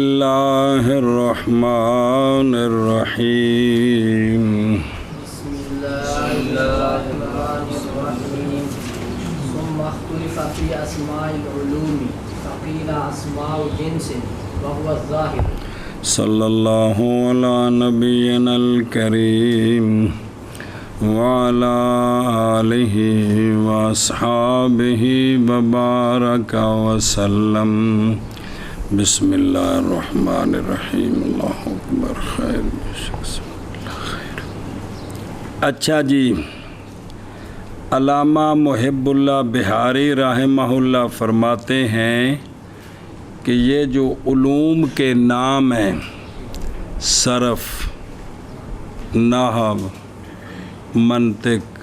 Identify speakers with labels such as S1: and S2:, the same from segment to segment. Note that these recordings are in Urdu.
S1: اللہ الرحمن الرحیم
S2: بسم اللہ الرحمن الرحیم ثم اختلف فی اسماء العلوم فقیل اسماء جنس وهو الظاہر
S1: صلی اللہ علی نبینا الکریم وعلی آلہ واصحابہ وبارک وسلم بسم اللہ الرحمن الرحیم اللہ اکبر خیر. اچھا جی، علامہ محب اللہ بہاری رحمہ اللہ فرماتے ہیں کہ یہ جو علوم کے نام ہیں، صرف، نحو، منطق،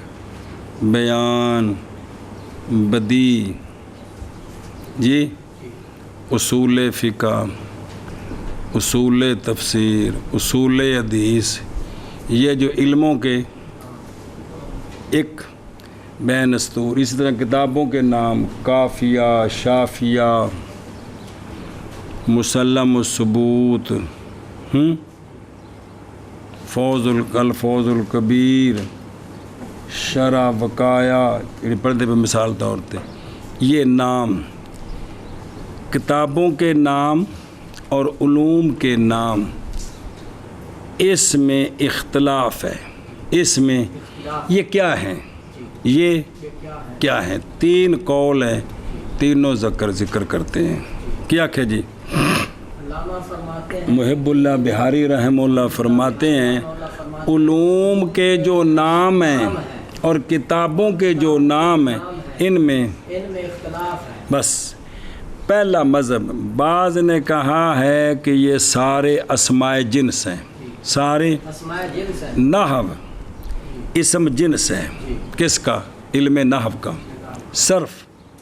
S1: بیان، بدیع، جی، اصول فقہ، اصول تفسیر، اصول حدیث، یہ جو علموں کے ایک بین استور، اسی طرح کتابوں کے نام کافیہ، شافیہ، مسلم الثبوت، الفوز الکبیر، شرح وقایا، پردے پہ مثال طور پہ یہ نام، کتابوں کے نام اور علوم کے نام، اس میں اختلاف ہے. اس میں یہ کیا ہیں؟ یہ کیا ہیں؟ تین قول ہیں، تینوں ذکر کرتے ہیں. کیا کہ جی محب اللہ بہاری رحمہ اللہ فرماتے ہیں علوم کے جو نام ہیں اور کتابوں کے جو نام ہیں ان میں
S2: اختلاف ہے.
S1: بس پہلا مذہب، بعض نے کہا ہے کہ یہ سارے اسماء جنس ہیں، سارے
S2: اسماء جنس ہے.
S1: نحو اسم جنس ہے. کس کا؟ علم نحو کا. صرف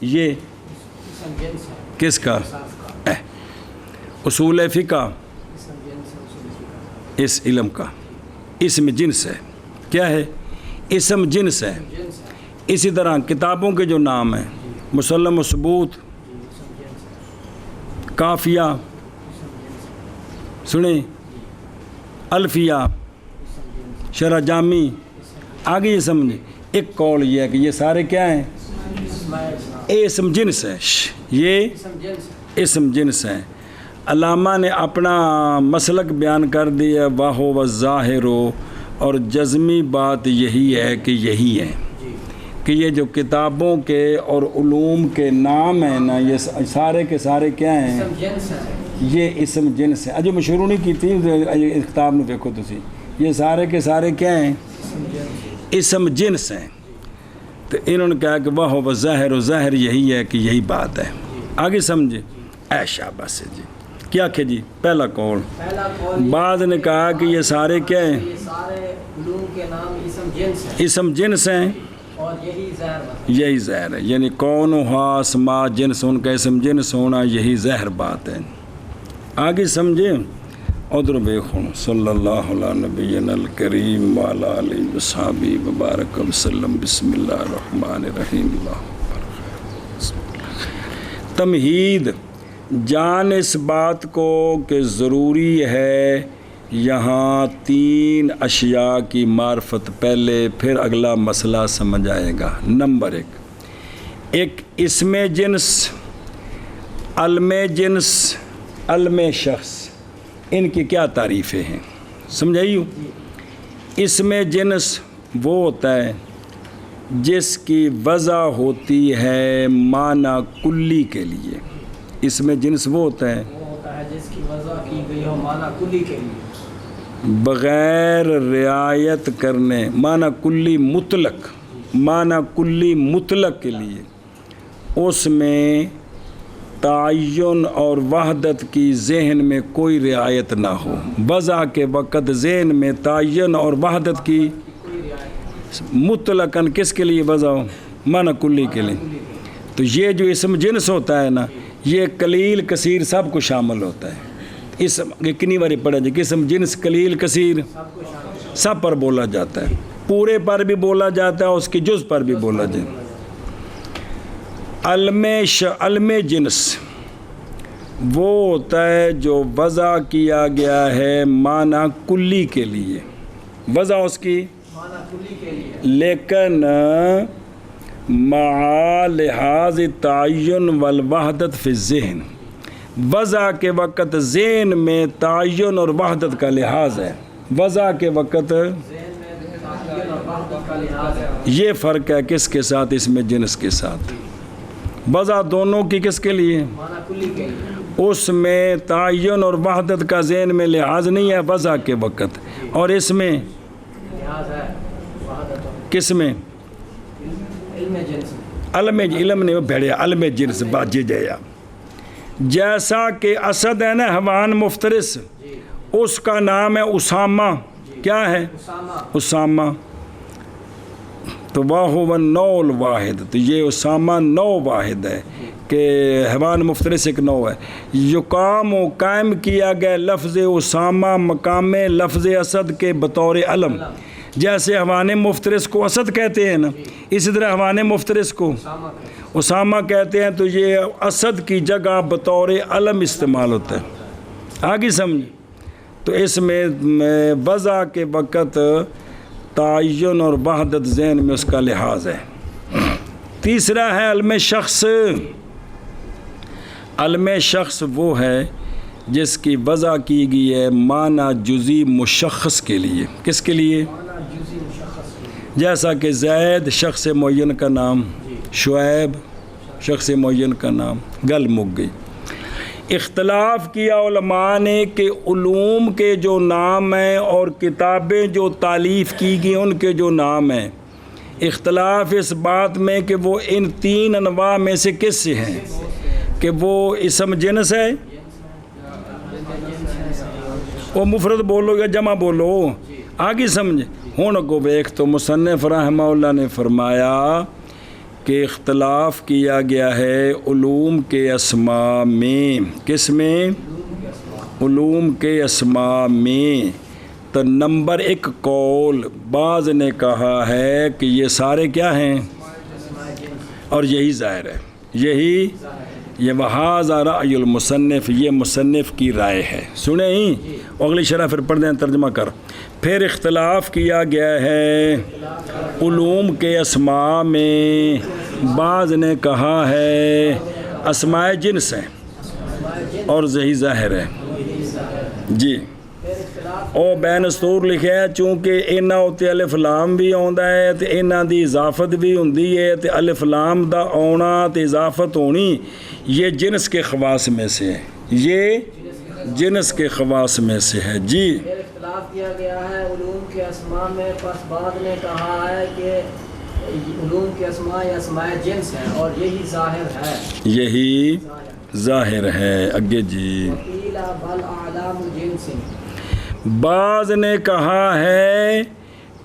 S1: یہ
S2: اسم جنس ہے.
S1: کس کا؟
S2: صرف کا.
S1: اصول فقہ
S2: اسم جنس ہے. اصول فقہ
S1: اس علم کا اسم جنس ہے. کیا ہے؟ اسم جنس ہے.
S2: جنس ہے.
S1: اسی طرح کتابوں کے جو نام ہیں، مسلم الثبوت، کافیہ، سنیں، الفیہ، شرح جامی، آگے یہ سمجھیں. ایک قول یہ ہے کہ یہ سارے کیا ہیں؟ اسم جنس ہے. یہ اسم جنس ہے. علامہ نے اپنا مسلک بیان کر دیا، واہو و ظاہر، اور جزمی بات یہی ہے کہ یہی ہے کہ یہ جو کتابوں کے اور علوم کے نام ہیں نا، یہ سارے کے سارے کیا ہیں؟ یہ اسم جنس ہے. اجو میں شروع نہیں کی تھی کتاب میں، دیکھو تسی، یہ سارے کے سارے کیا ہیں؟ اسم جنس ہیں. تو انہوں نے کہا کہ واہ و ظاہر، و ظاہر یہی ہے کہ یہی بات ہے. آگے سمجھے. اے شاباش سے جی. کیا کہ جی پہلا قول. بعض نے کہا کہ یہ سارے کیا ہیں؟
S2: یہ سارے علوم کے نام اسم جنس ہے
S1: اسم جنس ہیں
S2: اور یہی ظاہر بات.
S1: یہی ظاہر ہے. یعنی کون ہوا اسماء جنس، ان کا اسم جنس ہونا یہی ظاہر بات ہے. آگے سمجھے. ادھر بیخوں صلی اللہ علیہ نبینا الکریم وعلی آلہ وصحبہ وبارک وسلم بسم اللہ الرحمن الرحیم. تمہید، جان اس بات کو کہ ضروری ہے یہاں تین اشیاء کی معرفت پہلے، پھر اگلا مسئلہ سمجھ آئے گا. نمبر ایک اسم جنس، علم جنس، علم شخص، ان کی کیا تعریفیں ہیں سمجھائیو. اسم جنس وہ ہوتا ہے جس کی وضع ہوتی ہے معنی کلی کے لیے. اسم جنس وہ ہوتا ہے
S2: جس کی وضع کی گئی ہو معنی کلی کے لیے،
S1: بغیر رعایت کرنے، معنی کلی مطلق، معنی کلی مطلق کے لیے اس میں تعین اور وحدت کی ذہن میں کوئی رعایت نہ ہو. وضع کے وقت ذہن میں تعین اور وحدت کی مطلقاً کس کے لیے وضع ہو؟ معنی کلی کے لیے. تو یہ جو اسم جنس ہوتا ہے نا، یہ قلیل کثیر سب کو شامل ہوتا ہے. اسم کتنی باری پڑھا جائے کہ اسم جنس قلیل کثیر سب پر بولا جاتا ہے، پورے پر بھی بولا جاتا ہے، اس کی جز پر بھی بولا جائے. علم جنس وہ ہوتا ہے جو وضع کیا گیا ہے معنی کلی کے لیے، وضع اس کی
S2: معنی کلی کے لیے،
S1: لیکن مع لحاظ تعین والوحدت فی الذہن، وضع کے وقت ذہن میں تعین اور وحدت کا لحاظ ہے، وضع کے وقت
S2: ذہن میں تعین اور وحدت کا لحاظ ہے۔
S1: یہ فرق ہے کس کے ساتھ؟ اس میں جنس کے ساتھ، وضع دونوں کی کس کے لیے؟
S2: معنی کلی کے لیے،
S1: اس میں تعین اور وحدت کا ذہن میں لحاظ نہیں ہے وضع کے وقت، اور اس میں
S2: لحاظ ہے وحدت اور
S1: کس میں؟
S2: علم جنس میں۔
S1: علم نے بھیڑے علم جنس باجے جایا، جیسا کہ اسد ہے نا حیوان مفترس،
S2: جی
S1: اس کا نام ہے اسامہ، کیا ہے؟
S2: اسامہ،
S1: اسامہ، تو واہو نو الواحد، تو یہ اسامہ نو واحد ہے کہ حیوان مفترس ایک نو ہے۔ یقام و قائم کیا گیا لفظ اسامہ مقام لفظ اسد کے بطور علم، جیسے حیوان مفترس کو اسد کہتے ہیں نا، اسی طرح حیوان مفترس کو
S2: اسامہ کا
S1: اسامہ کہتے ہیں، تو یہ اسد کی جگہ بطور علم استعمال ہوتا ہے، آگے سمجھ؟ تو اس میں وضع کے وقت تعین اور وحدت ذہن میں اس کا لحاظ ہے۔ تیسرا ہے علم شخص، علم شخص وہ ہے جس کی وضع کی گئی ہے معنی جزئی مشخص کے لیے، کس کے لیے؟
S2: معنی جزئی مشخص کے لیے،
S1: جیسا کہ زید شخص معین کا نام، شعیب شخص معین کا نام، گل مک گئی۔ اختلاف کیا علماء نے کہ علوم کے جو نام ہیں اور کتابیں جو تالیف کی گئی ان کے جو نام ہیں، اختلاف اس بات میں کہ وہ ان تین انواع میں سے کس سے ہیں، کہ وہ اسم جنس ہے، وہ مفرد بولو یا جمع بولو، آگے سمجھ؟ ہن کو ویکھ تو مصنف رحمہ اللہ نے فرمایا کہ اختلاف کیا گیا ہے علوم کے اسماء میں، کس میں؟ علوم کے اسماء میں، تو نمبر ایک قول بعض نے کہا ہے کہ یہ سارے کیا ہیں، اور یہی ظاہر ہے، یہی یہ وہذا رأی المصنف، یہ مصنف کی رائے ہے، سنیں ہی اگلی شرح پھر پڑھ دیں ترجمہ کر۔ پھر اختلاف کیا گیا ہے علوم کے اسماء میں، بعض نے کہا ہے اسماء جنس ہیں اور یہی ظاہر ہے جی، او بین سطور لکھے ہے چونکہ انہاں اُتے الف لام بھی آندا ہے تے انہاں دی اضافت بھی ہوندی ہے تے الف لام دا آنا تے اضافت ہونی یہ جنس کے خواص میں سے ہے، یہ جنس کے خواص میں سے ہے جی۔
S2: پھر اختلاف کیا گیا ہے علوم کے اسماء میں، پس بعد نے کہا ہے کہ علوم کے اسماء یا اسماء جنس ہیں اور یہی ظاہر ہے،
S1: یہی ظاہر ہے، اگے جی۔
S2: وقیل بل اعلام جنس،
S1: بعض نے کہا ہے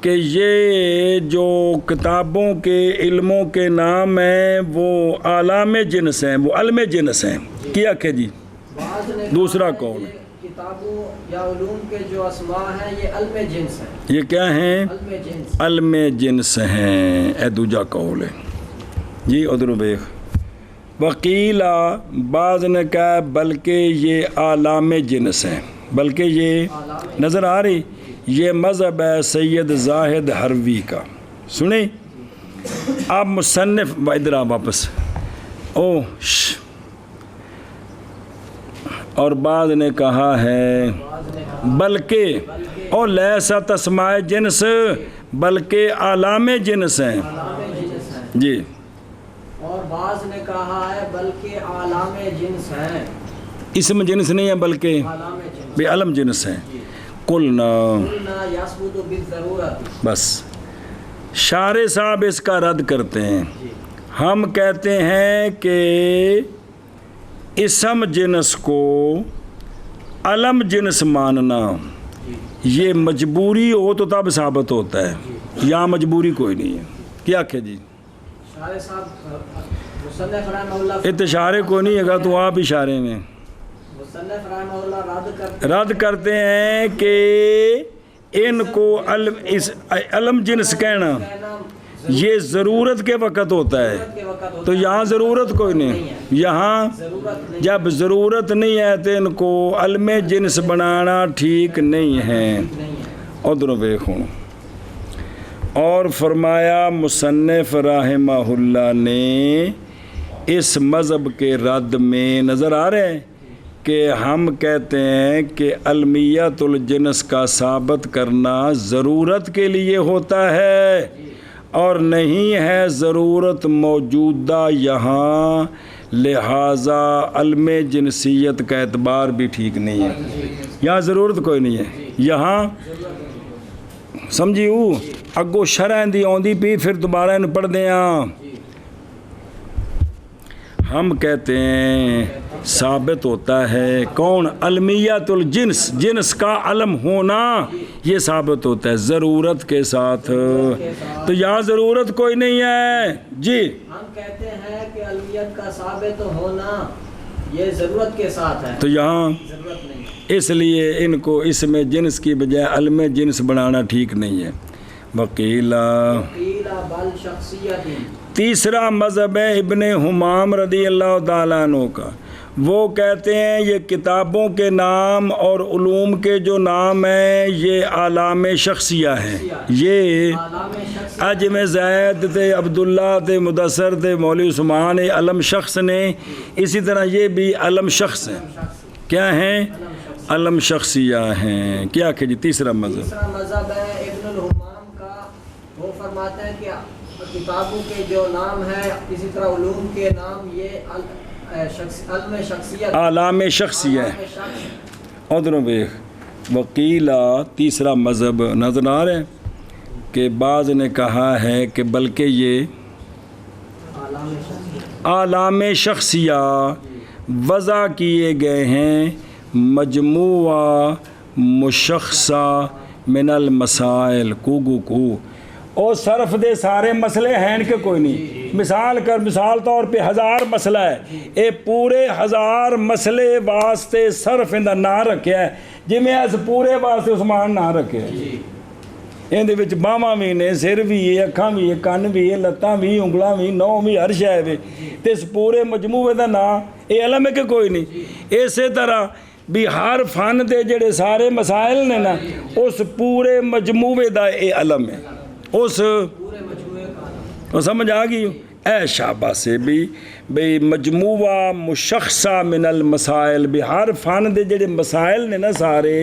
S1: کہ یہ جو کتابوں کے علموں کے نام ہیں وہ اعلام جنس ہیں، وہ علم جنس ہیں، کیا کہ جی؟
S2: بعض نے
S1: دوسرا
S2: کہا ہے
S1: قول
S2: کہ کتابوں یا علوم کے جو اسماء ہیں یہ علم جنس ہیں،
S1: یہ کیا ہیں؟
S2: علم جنس،
S1: علم جنس ہیں، اے دوجا قول ہے جی۔ ادھر دیکھ، وقیلا بعض نے کہا بلکہ یہ اعلام جنس ہیں، بلکہ یہ نظر آ رہی یہ مذہب ہے سید زاہد حروی کا، سنیں اب مصنف ادھر آ واپس اور بعض نے کہا ہے بلکہ اور لیست اسماء جنس بلکہ اعلام جنس ہیں
S2: علام جنس ہیں،
S1: جی۔
S2: اور بعض نے کہا ہے بلکہ اعلام جنس ہیں،
S1: اسم جنس نہیں ہے بلکہ
S2: اعلام جنس،
S1: بے علم جنس ہیں۔ قلنا
S2: قلنا یثبت بالضرورت،
S1: بس شارح صاحب اس کا رد کرتے ہیں، ہم کہتے ہیں کہ اسم جنس کو علم جنس ماننا یہ مجبوری ہو تو تب ثابت ہوتا ہے، یا مجبوری کوئی نہیں ہے، کیا کہ جی؟
S2: شارح صاحب مصنف رحمہ اللہ
S1: اشارے کوئی نہیں ہے تو آپ اشارے میں
S2: مصنف رحمہ اللہ
S1: رد کرتے ہیں کہ ان کو علم جنس کہنا یہ ضرورت کے وقت ہوتا ہے،
S2: ضرورت کے وقت ہوتا
S1: تو
S2: ہے،
S1: یہاں ضرورت کوئی نہیں، یہاں
S2: ضرورت نہیں
S1: جب ضرورت نہیں ہے تو ان کو علم جنس بنانا ٹھیک نہیں ہے۔
S2: نہیں ہے۔
S1: ادھر دیکھو، اور فرمایا مصنف رحمہ اللہ نے اس مذہب کے رد میں، نظر آ رہے ہیں کہ ہم کہتے ہیں کہ علمیت الجنس کا ثابت کرنا ضرورت کے لیے ہوتا ہے اور نہیں ہے ضرورت موجودہ یہاں، لہٰذا علم جنسیت کا اعتبار بھی ٹھیک نہیں ہے، یہاں ضرورت کوئی نہیں ہے، یہاں سمجھیو اگو شرح دی آندی پی، پھر دوبارہ ان پڑھ دیاں۔ ہم کہتے ہیں ثابت ہوتا ہے کون؟ علمیت الجنس، جنس کا علم ہونا، یہ ثابت ہوتا ہے ضرورت کے ساتھ، تو یہاں ضرورت کوئی نہیں ہے جی۔
S2: ہم کہتے ہیں کہ علمیت کا ثابت ہونا یہ ضرورت کے ساتھ ہے،
S1: تو یہاں
S2: ضرورت نہیں۔
S1: اس لیے ان کو اس میں جنس کی بجائے علم جنس بنانا ٹھیک نہیں ہے۔ وکیلا
S2: قیلا بل شخصیت،
S1: تیسرا مذہب ہے ابن حمام رضی اللہ تعالیٰ عنہ کا، وہ کہتے ہیں یہ کتابوں کے نام اور علوم کے جو نام ہیں یہ اعلام شخصیہ ہیں، یہ
S2: عالم شخص
S1: اجم زید تھے، عبداللہ تھے، مدثر تھے، مولوی عثمان علم شخص نے، اسی طرح یہ بھی علم شخص ہیں، کیا ہیں؟ علم شخصیہ ہیں۔ کیا کہ جی تیسرا مذہب؟
S2: تیسرا مذہب ہے ابن الحمام کا، وہ فرماتے ہیں کہ کتابوں کے جو نام ہیں اسی طرح علوم کے نام یہ علم شخصیت،
S1: اعلام شخصیہ ہے۔
S2: عالم شخص۔
S1: ادھر دیکھ، وکیلا تیسرا مذہب نظر آ رہے ہیں کہ بعض نے کہا ہے کہ بلکہ یہ
S2: عالم شخصیت،
S1: اعلام شخصیہ وضع کیے گئے ہیں مجموعہ مشخصہ من المسائل کو اور صرف دے سارے مسئلے ہیں کہ کوئی نہیں، مثال طور پہ 1000 مسئلہ ہے، اے پورے 1000 مسئلے واسطے صرف اندر نہ رکھیا ہے، جی میں اس پورے واسطے عثمان نہ رکھیا ہے، اندے وچ باواں بھی نے، سر بھی ہے، اکھاں بھی ہے، کن بھی ہے، لتاں بھی، انگلاں بھی، نو بھی، ہر شے وے، تے اس پورے مجموعے دا نام اے علم ہے کہ کوئی نہیں۔ اسی طرح بھی ہر فن دے جڑے سارے مسائل نے نا اس پورے مجموعے دا اے علم ہے، اس
S2: پورے مجموعے کا عالم۔
S1: وہ سمجھ آ گئی اے شابہ سے بھی مجموعہ مشخصہ من المسائل، بھی ہر فن دے جڑے مسائل نے نا سارے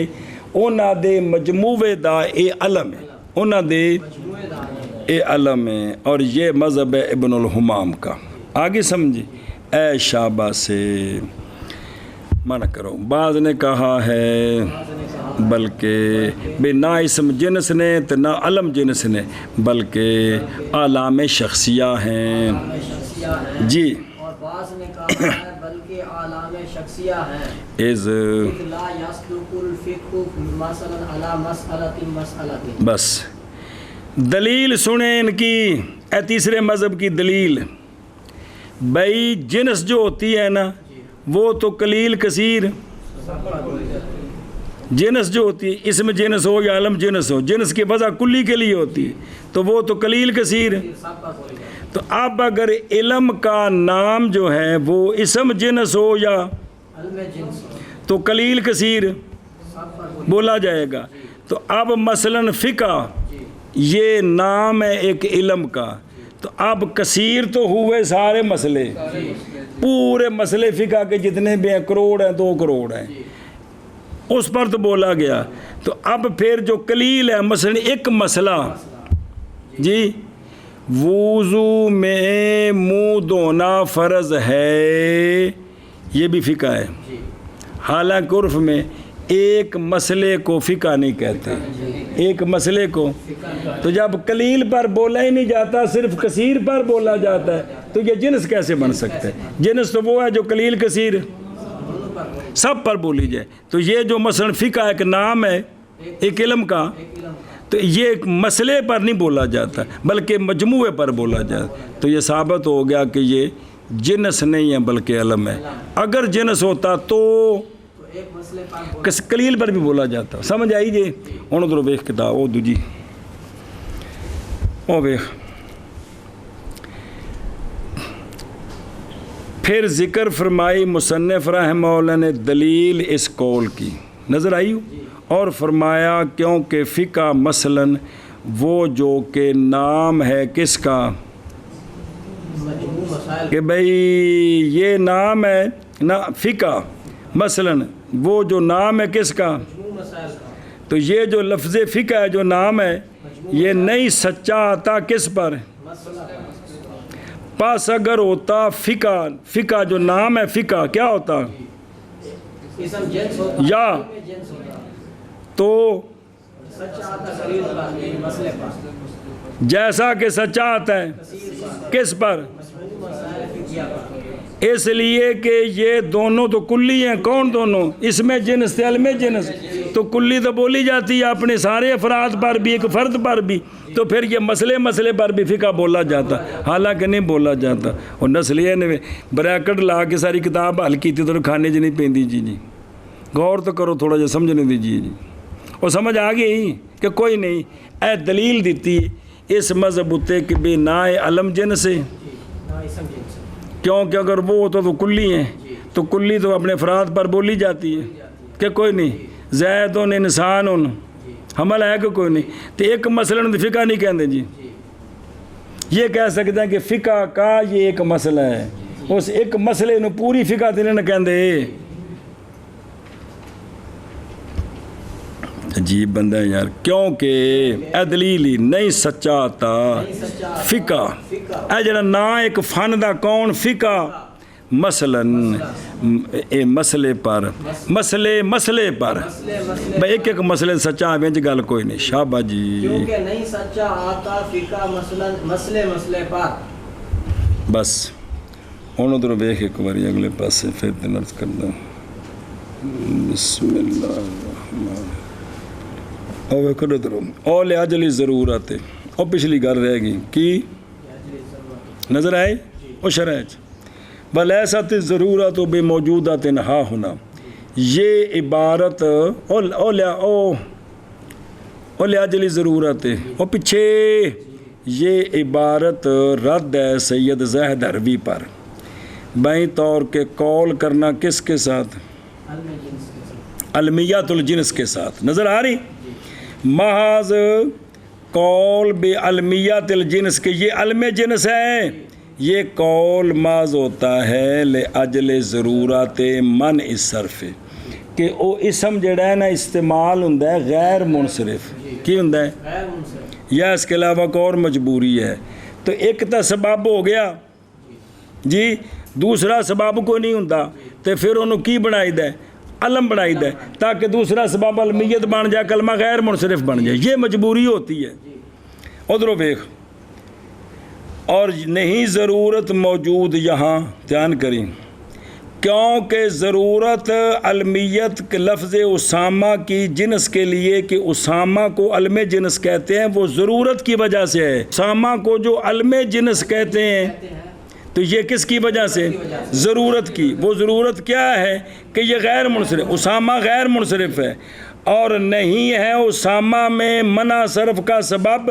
S1: انہاں دے مجموعے دا اے علم ہے، انہاں دے
S2: مجموعے کا عالم۔
S1: اے علم ہے، اور یہ مذہب ہے ابن الحمام کا۔ آگے سمجھی اے شابہ سے منع کرو۔ بعض نے کہا ہے بلکہ بے نہ اسم جنس نے تو نہ علم جنس نے بلکہ اعلام شخصیہ ہیں
S2: عالم شخصیہ ہیں،
S1: جی۔
S2: اور بعض نے کہا ہے بلکہ عالم شخصیہ ہیں،
S1: از
S2: لا یصدق الفقہ مثلا علی مسئلۃ۔
S1: بس دلیل سنیں ان کی، اے تیسرے مذہب کی دلیل، بھائی جنس جو ہوتی ہے نا وہ تو قلیل کثیر، جنس جو ہوتی ہے اسم جنس ہو یا علم جنس ہو، جنس کی وضع کلی کے لیے ہوتی ہے تو وہ تو قلیل کثیر ہے۔ تو اب اگر علم کا نام جو ہے وہ اسم جنس ہو یا
S2: علم جنس
S1: تو قلیل کثیر بولا جائے گا۔ تو اب مثلا فقہ یہ نام ہے ایک علم کا، تو اب کثیر تو ہوئے سارے مسئلے، پورے مسئلے فقہ کے جتنے بھی ہیں، کروڑ ہیں، 2 کروڑ ہیں، اس پر تو بولا گیا۔ تو اب پھر جو قلیل ہے، مثلا ایک مسئلہ جی وضو میں منہ دھونا فرض ہے، یہ بھی فقہ ہے، حالانکہ عرف میں ایک مسئلے کو فقہ نہیں کہتے، ایک مسئلے کو۔ تو جب قلیل پر بولا ہی نہیں جاتا، صرف کثیر پر بولا جاتا ہے، تو یہ جنس کیسے بن سکتا ہے؟ جنس تو وہ ہے جو قلیل کثیر سب پر بولی جائے۔ تو یہ جو مثلا فقہ ایک نام ہے ایک علم کا، تو یہ ایک مسئلے پر نہیں بولا جاتا بلکہ مجموعے پر بولا جاتا، تو یہ ثابت ہو گیا کہ یہ جنس نہیں ہے بلکہ علم ہے۔ اگر جنس ہوتا تو قلیل پر بھی بولا جاتا۔ سمجھ آئی جی؟ ہن ادھر ویکھ کتاب او دوجی او ویکھ پھر ذکر فرمائی مصنف رحمہ اللہ نے دلیل اس قول کی، نظر آئی؟ اور فرمایا کیونکہ فقہ مثلاً وہ جو کہ نام ہے کس کا، کہ بھئی یہ نام ہے نا فقہ، مثلاً وہ جو نام ہے کس کا، تو یہ جو لفظ فقہ ہے جو نام ہے یہ نہیں سچا آتا کس پر، پس اگر ہوتا فقہ جو نام ہے فقہ کیا ہوتا یا تو جیسا کہ سچا آتا ہے کس پر، اس لیے کہ یہ دونوں تو کلی ہیں، کون دونوں، اس میں جنس سے علم جنس، تو کلی تو بولی جاتی ہے اپنے سارے افراد پر بھی، ایک فرد پر بھی، تو پھر یہ مسئلے پر بھی فقہ بولا جاتا، حالانکہ نہیں بولا جاتا۔ اور نسلیہ نے بریکٹ لا کے ساری کتاب حل کی تھی تو کھانے جی نہیں پیندی جی غور تو کرو تھوڑا جا سمجھنے دیجیے جی، اور سمجھ آ گئی کہ کوئی نہیں اے دلیل دیتی اس مذہب اتے کہ بے نا علم جنس ہے، کیونکہ اگر وہ ہوتا تو کلی ہیں، تو کلی تو اپنے افراد پر بولی جاتی ہے کہ کوئی نہیں، زید انسان حمل ہے کہ کوئی نہیں، تو ایک مثلاً فقہ نہیں کہتے جی، یہ کہہ سکتے ہیں کہ فقہ کا یہ ایک مسئلہ ہے، اس ایک مسئلے نو پوری فقہ تے نہیں کہتے۔ عجیب بندہ ہے یار، کیونکہ اے دلیلی نہیں سچا آتا فقہ، اے جڑا نا ایک فن دا کون فقہ، مثلاً مسئلے پر بھائی ایک مسئلے سچا آویں گل کوئی نہیں، شابہ جی،
S2: کیونکہ نہیں سچا آتا فقہ مثلاً مسئلے پر،
S1: بس ہوں ادھر ویخ ایک باری اگلے پاسے پھر دن عرض کردا بسم اللہ الرحمن او ویکھو ادھر او لاجلی ضرورت ہے، او پچھلی گل رہ گئی کی نظر آئے او شرح ولیست ضرورت بے موجودات ہا ہونا، یہ عبارت او لاجلی ضرورت ہے، او پیچھے یہ عبارت رد ہے سید زاہد حروی پر، بائیں طور کے قول کرنا کس کے ساتھ، علمیات الجنس کے ساتھ، نظر آ رہی، محض قول بے علمیات الجنس کے یہ علم جنس ہے، یہ قول محض ہوتا ہے لأجل ضرورت من الصرف، کہ او اسم جڑا ہے نا استعمال ہوندا ہے غیر منصرف، کی ہوندا ہے یا اس کے علاوہ ایک اور مجبوری ہے، تو ایک تا سبب ہو گیا جی، دوسرا سبب کوئی نہیں ہوندا، تو پھر انہوں کی بنائی دے علم بنائی دے تاکہ دوسرا سبب علمیت بن جائے، کلمہ غیر منصرف بن جائے، یہ مجبوری ہوتی ہے۔ ادھر ویکھ، اور نہیں ضرورت موجود یہاں دھیان کریں، کیونکہ ضرورت علمیت کے لفظ اسامہ کی جنس کے لیے کہ اسامہ کو علم جنس کہتے ہیں وہ ضرورت کی وجہ سے ہے، اسامہ کو جو علم جنس کہتے ہیں تو یہ کس کی وجہ سے، ضرورت کی، وہ ضرورت کیا ہے کہ یہ غیر منصرف، اسامہ غیر منصرف ہے، اور نہیں ہے اسامہ میں منع صرف کا سبب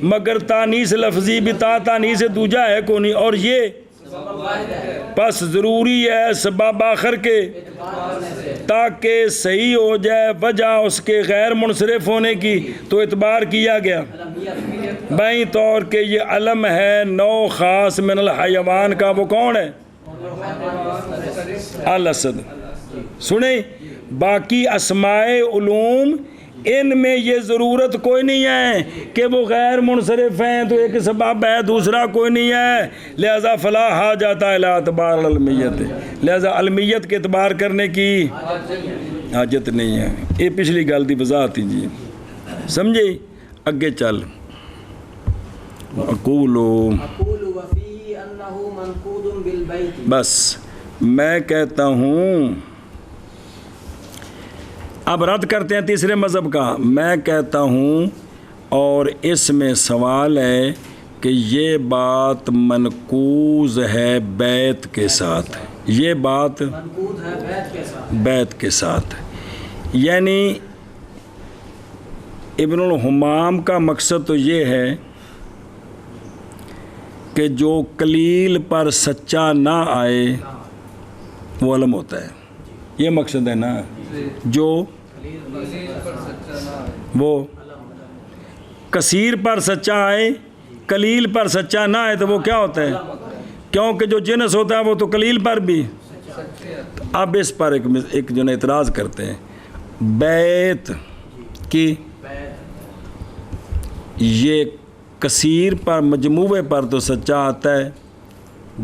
S1: مگر تانیث لفظی بتا تانیث دوجا ہے کو نہیں، اور یہ پس ضروری ہے سبب آخر کے تاکہ صحیح ہو جائے وجہ اس کے غیر منصرف ہونے کی، تو اعتبار کیا گیا بائیں طور کے یہ علم ہے نو خاص من الحیوان کا، وہ کون ہے، الاسد۔ سنیں باقی اسماء علوم ان میں یہ ضرورت کوئی نہیں ہے کہ وہ غیر منصرف ہیں، تو ایک سبب ہے دوسرا کوئی نہیں ہے، لہذا فلا حاجت الی اعتبار العلمیت، لہذا علمیت کے اعتبار کرنے کی حاجت نہیں ہے۔ یہ پچھلی گل دی وضاحت ہی جی، سمجھے؟ اگے چل بس میں کہتا ہوں، اب رد کرتے ہیں تیسرے مذہب کا، میں کہتا ہوں اور اس میں سوال ہے کہ یہ بات منقوض ہے بیت کے ساتھ، یہ بات بیت کے ساتھ، یعنی ابن الحمام کا مقصد تو یہ ہے کہ جو قلیل پر سچا نہ آئے وہ علم ہوتا ہے. یہ مقصد ہے نا. جو وہ کثیر پر سچا آئے قلیل پر سچا نہ آئے تو وہ کیا ہوتا ہے؟ کیونکہ جو جنس ہوتا ہے وہ تو قلیل پر بھی. اب اس پر ایک جو ہے اعتراض کرتے ہیں بیت کی یہ کثیر پر مجموعے پر تو سچا آتا ہے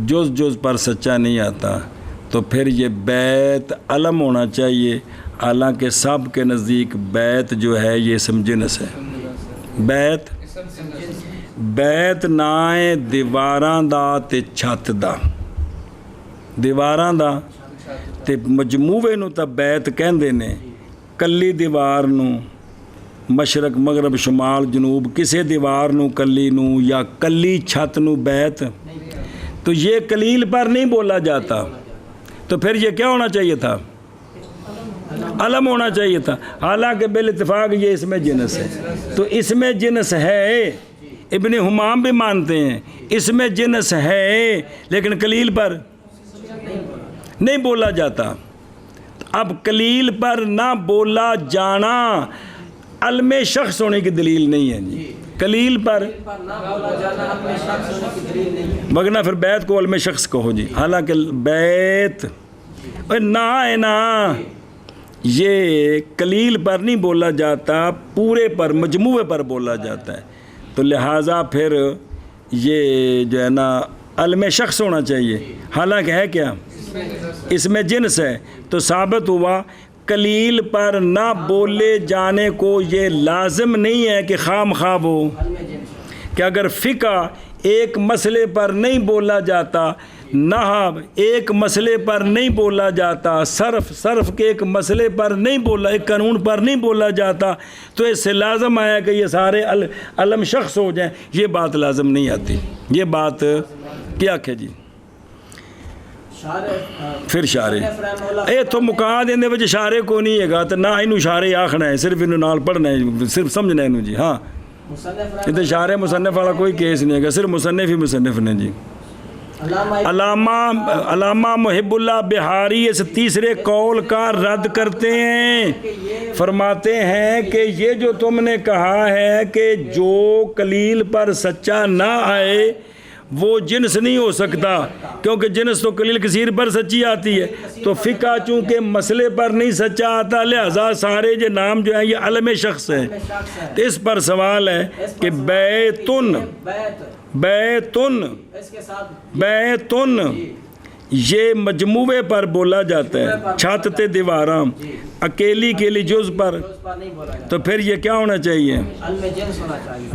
S1: جز جز پر سچا نہیں آتا. تو پھر یہ بیت علم ہونا چاہیے. حالانکہ سب کے نزدیک بیت جو ہے یہ اسم جنس ہے. بیت نہ ہے دیواراں دا تے چھت دا. دیواراں دا تے مجموعے نو تا بیت کہندے نے. کلی دیوار نو مشرق مغرب شمال جنوب کسے دیوار نو کلی نو یا کلی چھت نو بیت تو یہ قلیل پر نہیں بولا جاتا. تو پھر یہ کیا ہونا چاہیے تھا؟ علم ہونا چاہیے تھا. حالانکہ بالاتفاق یہ اس میں جنس ہے. تو اس میں جنس ہے. ابن حمام بھی مانتے ہیں اس میں جنس ہے لیکن قلیل پر نہیں بولا جاتا. اب قلیل پر نہ بولا جانا علم شخص ہونے کی دلیل نہیں ہے جی. قلیل پر مگنا پھر بیت کو علم شخص کہو جی. حالانکہ بیت نہ ہے نا یہ قلیل پر نہیں بولا جاتا پورے پر مجموعے پر بولا جاتا ہے. تو لہٰذا پھر یہ جو ہے نا علم شخص ہونا چاہیے. حالانکہ ہے کیا اس میں جنس ہے. تو ثابت ہوا قلیل پر نہ بولے جانے کو یہ لازم نہیں ہے کہ خام خواہ ہو. کہ اگر فقہ ایک مسئلے پر نہیں بولا جاتا نحو ایک مسئلے پر نہیں بولا جاتا صرف کے ایک مسئلے پر نہیں بولا ایک قانون پر نہیں بولا جاتا تو اس سے لازم آیا کہ یہ سارے علم شخص ہو جائیں. یہ بات لازم نہیں آتی. یہ بات کیا کہ جی پھر شارے اے تو مکا دینے وجہ شارے کو نہیں ہے گا تو نہ انہوں شارے آخنا ہے صرف انہوں نال پڑھنا ہے صرف سمجھنا ہے انہوں جی. ہاں یہ شارے مصنف والا کوئی کیس نہیں ہے گا صرف مصنف ہی مصنف نے جی. علامہ محب اللہ بہاری اس تیسرے قول کا رد کرتے ہیں. فرماتے ہیں کہ یہ جو تم نے کہا ہے کہ جو قلیل پر سچا نہ آئے وہ جنس نہیں ہو سکتا کیونکہ جنس تو قلیل کثیر پر سچی آتی ہے. تو فقہ چونکہ مسئلے پر نہیں سچا آتا لہذا سارے جو نام جو ہیں یہ علم شخص ہے. اس پر سوال ہے کہ بیتن یہ مجموعے پر بولا جاتا ہے چھت تے دیواراں اکیلی کیلی جز پر تو پھر یہ کیا ہونا چاہیے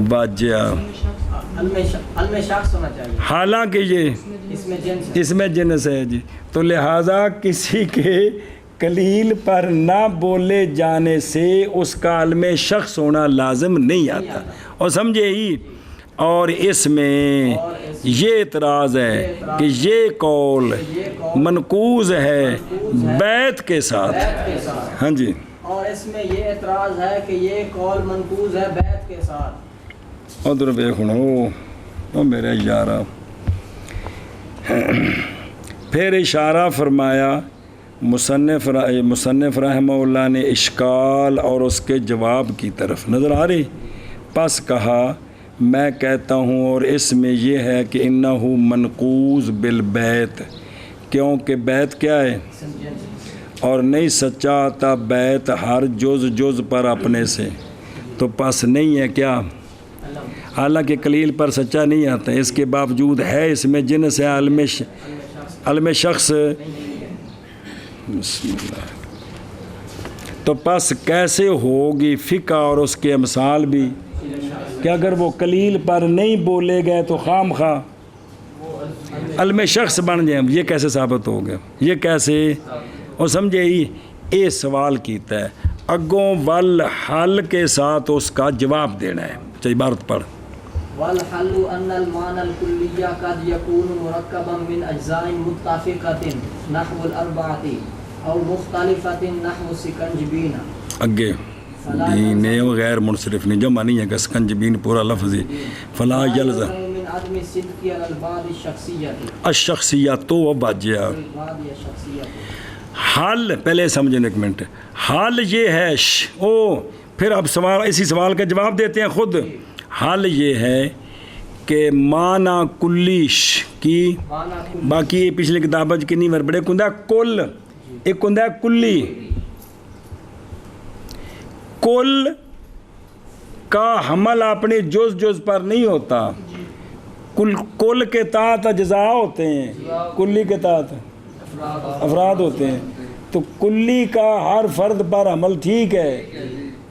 S1: باجیا. حالانکہ یہ اس میں جنس ہے جی. تو لہٰذا کسی کے قلیل پر نہ بولے جانے سے اس کا علم شخص ہونا لازم نہیں آتا. اور سمجھے ہی اور اس میں یہ اعتراض ہے کہ یہ قول منقوض ہے بیت کے ساتھ. ہاں جی
S2: اور اس میں یہ اعتراض ہے کہ یہ قول منقوض ہے بیت کے ساتھ.
S1: ادھر دیکھنا وہ میرے یارہ پھر اشارہ فرمایا مصنف رحمہ اللہ نے اشکال اور اس کے جواب کی طرف نظر آ رہی. پس کہا میں کہتا ہوں اور اس میں یہ ہے کہ انہو منقوض بالبیت کیونکہ بیت کیا ہے اور نہیں سچا آتا بیت ہر جز پر اپنے سے. تو پس نہیں ہے کیا حالانکہ قلیل پر سچا نہیں آتا اس کے باوجود ہے اس میں جنس ہے علم شخص. بسم اللہ. تو پس کیسے ہوگی فقہ اور اس کے امثال بھی کہ اگر وہ قلیل پر نہیں بولے گئے تو خام خواہ علم شخص بن جائیں. یہ کیسے ثابت ہو گیا یہ کیسے. اور سمجھے ہی یہ سوال کیتا ہے اگوں والحل کے ساتھ اس کا جواب دینا ہے. چاہیے عبارت پڑھ.
S2: والحل ان المعنى الكلي قد يكون مركبا من اجزاء متفقه نحو الاربعه او مختلفه نحو سکنجبین.
S1: اگے دین غیر منصرف نہیں جمع نہیں ہے کہ سکنجبین پورا لفظ ہے. فلا یلزم
S2: عدم الصدق على البعض الشخصیت
S1: الشخصیت تو وہ باجیا
S2: البعض یا شخصیت
S1: حل پہلے سمجھیں ایک منٹ حل یہ ہے او پھر اب سوال اسی سوال کا جواب دیتے ہیں خود حل یہ ہے کہ معنی کلیش کی
S2: معنی
S1: باقی پچھلی کتاب کنی ور بڑے کندہ کل ایک کندہ کلی کل کا حمل اپنے جز پر نہیں ہوتا کل کے تحت اجزاء ہوتے ہیں کلی کے تحت افراد ہوتے ہیں تو کلی کا ہر فرد پر عمل ٹھیک ہے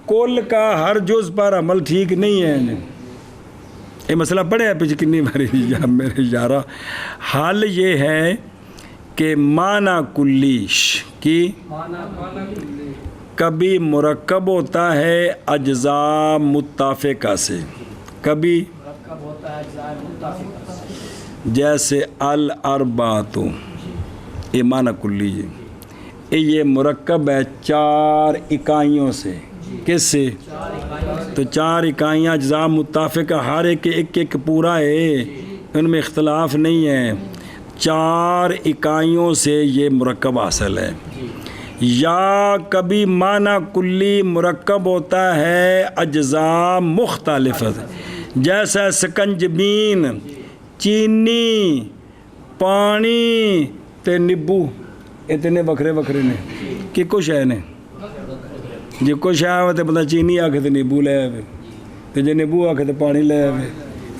S1: کل کا ہر جز پر عمل ٹھیک نہیں ہے یہ مسئلہ پڑھے ہے پیچھے کنی باری میرے یارہ حال یہ ہے کہ معنی کلیش کی کبھی مرکب ہوتا ہے اجزاء متفقہ سے کبھی
S2: مرکب ہوتا ہے اجزاء متفقہ سے
S1: جیسے الاربعۃ یہ معنی کلی ہے یہ مرکب ہے 4 اکائیوں سے کس سے تو 4 اکائیاں اجزاء متفقہ ہر ایک پورا ہے ان میں اختلاف نہیں ہے 4 اکائیوں سے یہ مرکب حاصل ہے یا کبھی معنی کلی مرکب ہوتا ہے اجزاء مختلف جیسا سکنجبین چینی پانی تے نیبو اتنے وکھرے وکھرے نے کہ کچھ ہے نے جی کچھ ہے تو بندہ چینی آکھے تو نیبو لے آئے تو جی نیبو آکھے تو پانی لے آئے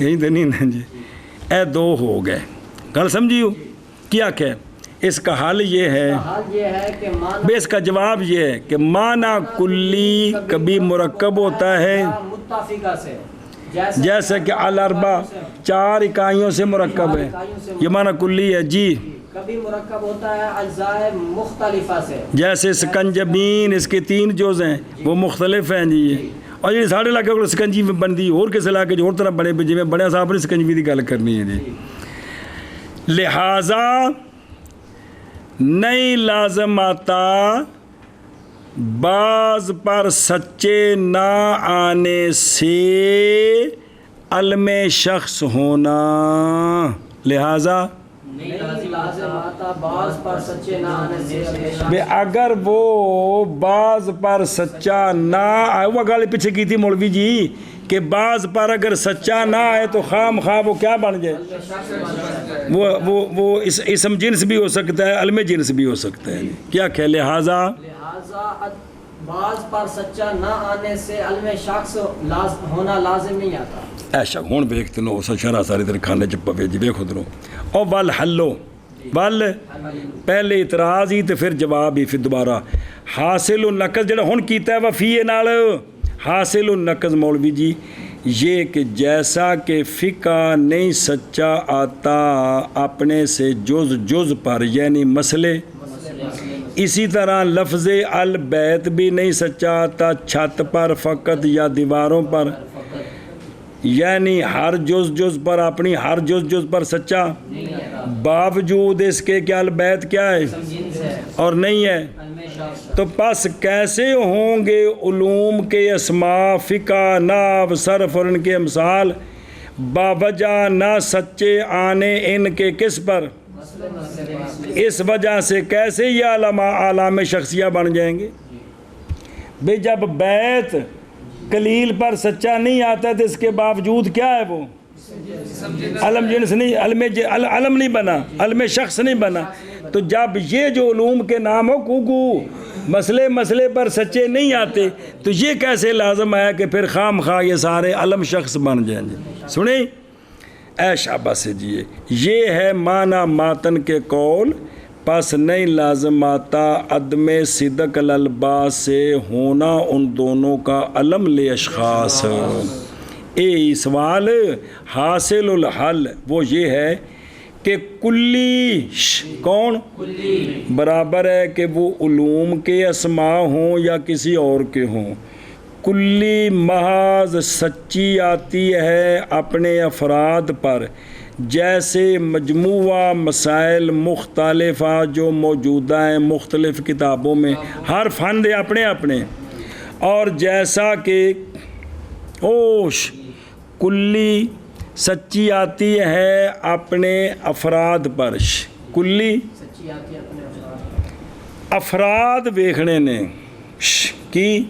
S1: یہی تو نہیں نا جی اے 2 ہو گئے گل سمجھیو کیا کہ اس کا حل یہ ہے
S2: حال یہ ہے کہ معنی
S1: بے اس کا جواب یہ ہے کہ معنی کلی کبھی مرکب ہوتا ہے
S2: متفقہ سے
S1: جیسے کہ الاربع 4 اکائیوں سے مرکب ہے یہ معنی کلی ہے جی
S2: کبھی مرکب ہوتا ہے اجزاء مختلفہ سے
S1: جیسے سکنجبین اس کے 3 جز ہیں وہ مختلف ہیں جی اور یہ ساڑھے علاقے کو سکنجی میں بن دی اور کس علاقے جو اور طرح بنے پہ جی میں بڑے صاحب نے سکنجی کی گل کرنی ہے جی لہٰذا نہیں لازم آتا بعض پر سچے نہ آنے سے علم شخص ہونا لہٰذا
S2: نہیں لازم آتا بعض پر سچے نہ آنے سے
S1: بے اگر وہ بعض پر سچا نہ آئے وہ گالی پیچھے کی تھی مولوی جی کہ بعض پر اگر سچا نہ آئے تو خام خواہ وہ کیا بن جائے وہ اسم جنس بھی ہو سکتا ہے علم جنس بھی ہو سکتا ہے کیا کہ لہٰذا
S2: بعض پر سچا نہ آنے سے علم شخص ہونا لازم نہیں آتا
S1: ایشا ہون بیکتے نو اسا شرح ساری در کھانے چپا بیجی بیکھو درو او بل حلو بل پہلے اعتراض ہی تو پھر جواب ہی پھر دوبارہ حاصل النقض جڑا ہون کیتا ہے وفیے نال حاصل النقض مولوی جی یہ کہ جیسا کہ فقہ نہیں سچا آتا اپنے سے جز پر یعنی مسئلے اسی طرح لفظ البیت بھی نہیں سچا آتا چھت پر فقط یا دیواروں پر یعنی ہر جز پر اپنی ہر جز پر سچا باوجود اس کے کہ البیت کیا ہے اور نہیں ہے تو پس کیسے ہوں گے علوم کے اسماء فقہ نحو صرف اور ان کے امثال باوجہ نہ سچے آنے ان کے کس پر اس وجہ سے کیسے یہ علامہ شخصیہ بن جائیں گے بے جب بیت قلیل پر سچا نہیں آتا تو اس کے باوجود کیا ہے وہ علم جنس نہیں علم نہیں بنا علم شخص نہیں بنا تو جب یہ جو علوم کے نام ہو کوکو مسئلے پر سچے نہیں آتے تو یہ کیسے لازم ہے کہ پھر خام خواہ یہ سارے علم شخص بن جائیں گے سنیں اے شابہ سے جیے یہ ہے معنی ماتن کے قول پس نہیں لازم آتا عدم صدق الالباس سے ہونا ان دونوں کا علم لے اشخاص اے سوال حاصل الحل وہ یہ ہے کہ کلی کون برابر ہے کہ وہ علوم کے اسماء ہوں یا کسی اور کے ہوں کلی محض سچی آتی ہے اپنے افراد پر جیسے مجموعہ مسائل مختلفہ جو موجودہ ہیں مختلف کتابوں میں ہر فن دے اپنے اپنے اور جیسا کہ کلی سچی آتی ہے اپنے افراد پر کلی
S2: سچی آتی ہے اپنے افراد
S1: افراد ویکھنے نے کی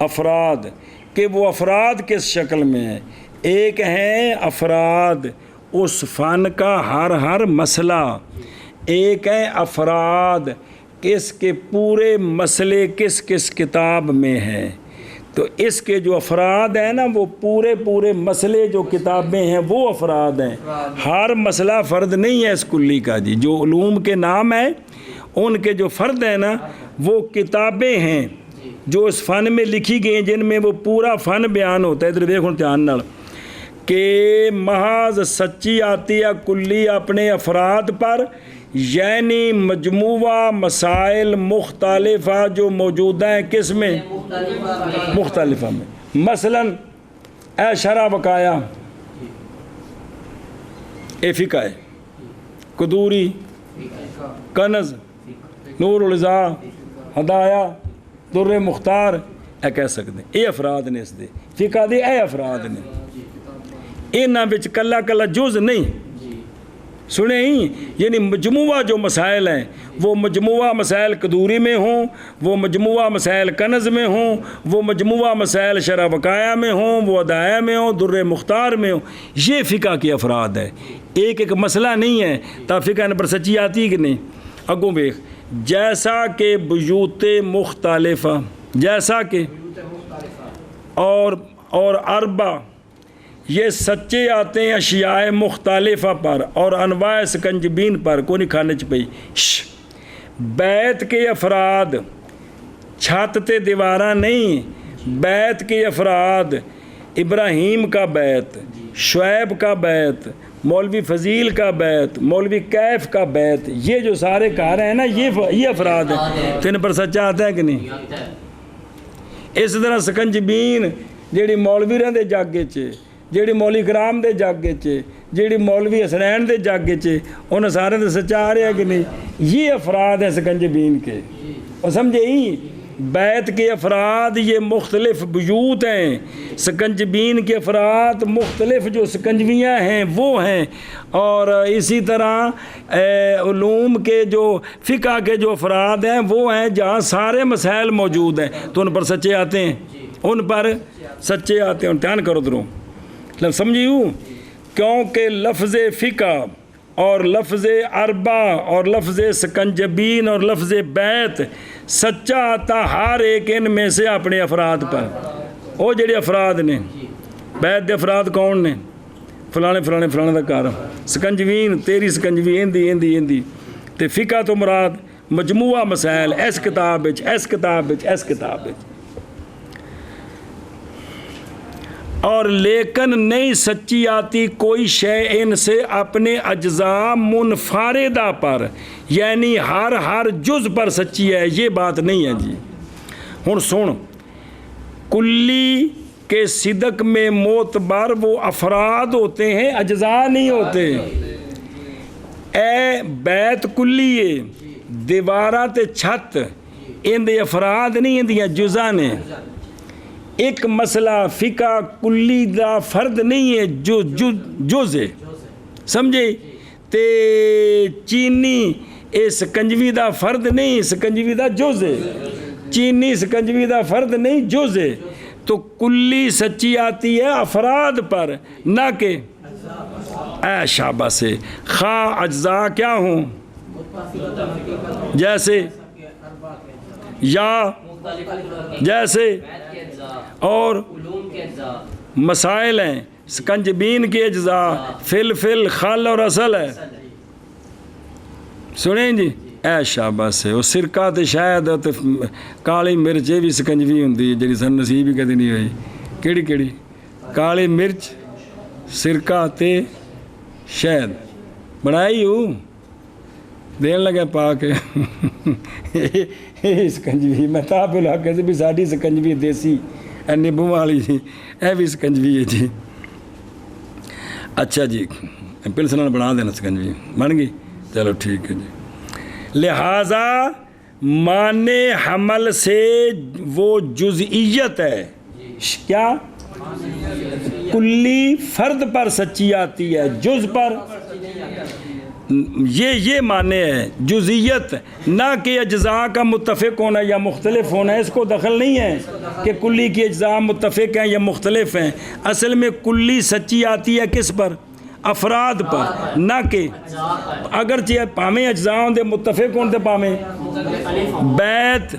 S1: افراد کہ وہ افراد کس شکل میں ہیں. ایک ہیں افراد اس فن کا ہر مسئلہ، ایک ہیں افراد کس کے پورے مسئلے کس کس کتاب میں ہیں. تو اس کے جو افراد ہیں نا وہ پورے مسئلے جو کتابیں ہیں وہ افراد ہیں. ہر مسئلہ فرد نہیں ہے اس کلی کا جی. جو علوم کے نام ہیں ان کے جو فرد ہیں نا وہ کتابیں ہیں جو اس فن میں لکھی گئی ہیں، جن میں وہ پورا فن بیان ہوتا ہے. ادھر دیکھو دھیان نال کہ محض سچی آتی ہے کلی اپنے افراد پر، یعنی مجموعہ مسائل مختلفہ جو موجودہ ہیں کس میں مختلفہ میں. مثلاً اے شرع بقایا، اے فقہ ہے، قدوری، کنز، نور العزا، ہدایہ، در مختار، اے کہہ سکتے ہیں اے افراد نے. اس دے فقہ دے اے افراد نے، انہاں وچ کلا کلا جز نہیں سنے ہی. یعنی مجموعہ جو مسائل ہیں وہ مجموعہ مسائل قدوری میں ہوں، وہ مجموعہ مسائل کنز میں ہوں، وہ مجموعہ مسائل شرع بقایا میں ہوں، وہ ہدایہ میں ہوں، در مختار میں ہوں. یہ فقہ کے افراد ہے. ایک مسئلہ نہیں ہے تا فقہ پر سچی آتی کہ نہیں. اگوں بیخ جیسا کہ بیوت مختلفہ، جیسا کہ اور اربع یہ سچے آتے ہیں اشیاء مختلفہ پر اور انواع سکنجبین پر. کو نہیں کھانے چ پئی. بیت کے افراد چھت تے دیواراں نہیں، بیت کے افراد ابراہیم کا بیت، شعیب کا بیت، مولوی فضیل کا بیت، مولوی کیف کا بیت، یہ جو سارے گھر ہیں نا یہ افراد ہیں. تو ان پر سچا آتا ہے کہ نہیں. اس طرح سکنجبین جیڑی مولوی رہندے جاگے چے، جیڑی مولوی کرام دے جاگے چے، جیڑی مولوی حسنین دے جاگے چے، انہیں سارے دے سچا آ رہے ہیں کہ نہیں. یہ افراد ہیں سکنجبین کے. اور سمجھے ہی بیت کے افراد یہ مختلف بیوت ہیں، سکنجبین کے افراد مختلف جو سکنجویاں ہیں وہ ہیں. اور اسی طرح علوم کے جو فقہ کے جو افراد ہیں وہ ہیں جہاں سارے مسائل موجود ہیں. تو ان پر سچے آتے ہیں، ان پر سچے آتے ہیں. دھیان کرو دروں سمجھیوں، کیونکہ لفظ فقہ اور لفظ اربع اور لفظ سکنجبین اور لفظ بیت سچا آتا ہر ایک ان میں سے اپنے افراد پر. وہ جڑے افراد نے بیت دے افراد کون نے؟ فلانے فلانے فلانے دا کار. سکنجوین تیری سکنجوی اندی تے فقہ تو مراد مجموعہ مسائل اس کتاب اس کتاب اور لیکن نہیں سچی آتی کوئی شے ان سے اپنے اجزاء منفردہ پر، یعنی ہر جز پر سچی ہے. یہ بات نہیں ہے جی. ہن سن، کلی کے صدق میں معتبر وہ افراد ہوتے ہیں، اجزاء نہیں ہوتے. اے بیت کلی ہے، دیواراں تے چھت ان دے افراد نہیں، ان دیاں جزاں نے. ایک مسئلہ فقہ کلی دا فرد نہیں ہے، جو جز ہے. سمجھے؟ تے چینی اے سکنجوی دا فرد نہیں، سکنجوی دا جز ہے. چینی سکنجوی دا فرد نہیں، جز ہے. تو کلی سچی آتی ہے افراد پر، نہ کہ اے شابہ سے خواہ اجزاء کیا ہوں، جیسے یا جیسے اور مسائل ہیں سکنجبین کے اجزاء فل خل اور اصل ہے. سنیں جی اے شابہ سے وہ سرکہ تے شاید تے کالی مرچ بھی سکنجوی ہوندی ہے جڑی سن نصیب ہی کدی نہیں ہوئی. کیڑی کالی مرچ سرکہ تے شاید بنائی ہوں دین لگے پا کے سکنجوی میں تاب علاقے سے بھی ساڑی سکنجوی دیسی نیبو والی جی اے بھی سکنجوی ہے جی. اچھا جی پلسنہ بنا دینا سکنجوی بن گئی. چلو ٹھیک ہے جی. لہٰذا معنی حمل سے وہ جزئیت ہے. کیا کلی فرد پر سچی آتی ہے، جز پر یہ معنی ہے جزئیت، نہ کہ اجزاء کا متفق ہونا یا مختلف ہونا، اس کو دخل نہیں ہے کہ کلی کی اجزاء متفق ہیں یا مختلف ہیں۔ اصل میں کلی سچی آتی ہے کس پر؟ افراد پر، نہ کہ اگرچہ پامیں اجزاء ہوں دے متفق ہوں دے پامیں بیت،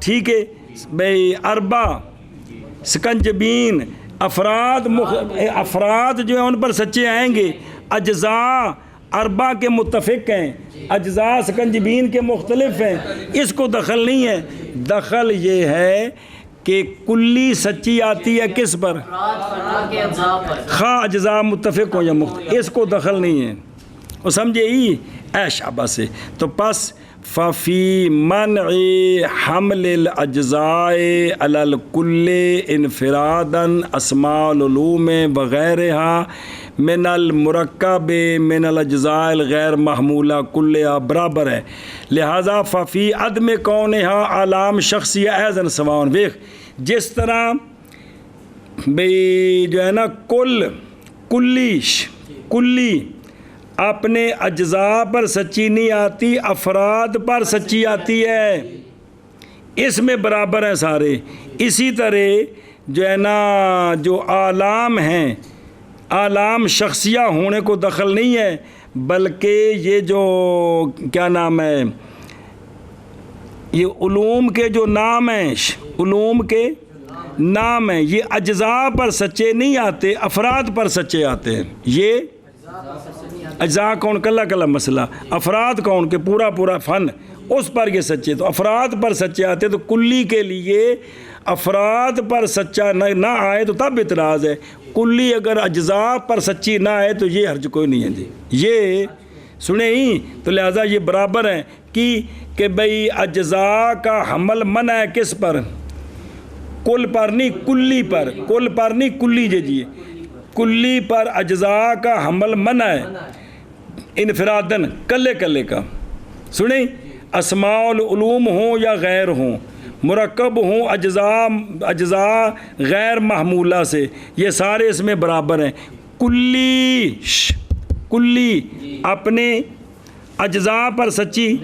S1: ٹھیک ہے بھئی اربع سکنجبین، افراد جو ہیں ان پر سچے آئیں گے، اجزاء اربع کے متفق ہیں، اجزاء سکنجبین کے مختلف ہیں، اس کو دخل نہیں ہے۔ دخل یہ ہے کہ کلی سچی آتی ہے کس پر؟ خواہ اجزاء متفق ہوں یا مختلف، اس کو دخل نہیں ہے۔ وہ سمجھے ہی اے شابہ سے، تو پس ففی منع حمل الاجزاء علی الکل انفرادا اسماء العلوم وغیرہا من المرکب من الاجزاء الغیر محمولہ کلہا برابر ہے، لہذا ففی عدم کونہا علام شخصیہ ایزن سواؤن۔ دیکھ جس طرح بھئی جو ہے نا کلی اپنے اجزاء پر سچی نہیں آتی، افراد پر سچی آتی ہے، اس میں برابر ہیں سارے۔ اسی طرح جو ہے نا جو اعلام ہیں، اعلام شخصیہ ہونے کو دخل نہیں ہے، بلکہ یہ جو کیا نام ہے، یہ علوم کے جو نام ہیں، علوم کے نام ہیں، یہ اجزاء پر سچے نہیں آتے، افراد پر سچے آتے ہیں۔ یہ اجزاء کون کلا مسئلہ، افراد کون کے پورا فن، اس پر یہ سچے، تو افراد پر سچے آتے، تو کلی کے لیے افراد پر سچا نہ آئے تو تب اعتراض ہے، کلی اگر اجزاء پر سچی نہ آئے تو یہ حرج کوئی نہیں ہے جی، یہ سنیں ہی، تو لہذا یہ برابر ہیں کہ بھئی اجزاء کا حمل منع ہے کس پر؟ کل پر نہیں، کلی پر، کل پر نہیں، کلی جی، کلی پر اجزاء کا حمل منع ہے انفرادن، کلے کا۔ سنیں اسماء العلوم ہوں یا غیر ہوں، مرکب ہوں اجزاء غیر محمولہ سے، یہ سارے اس میں برابر ہیں۔ کلی اپنے اجزاء پر سچی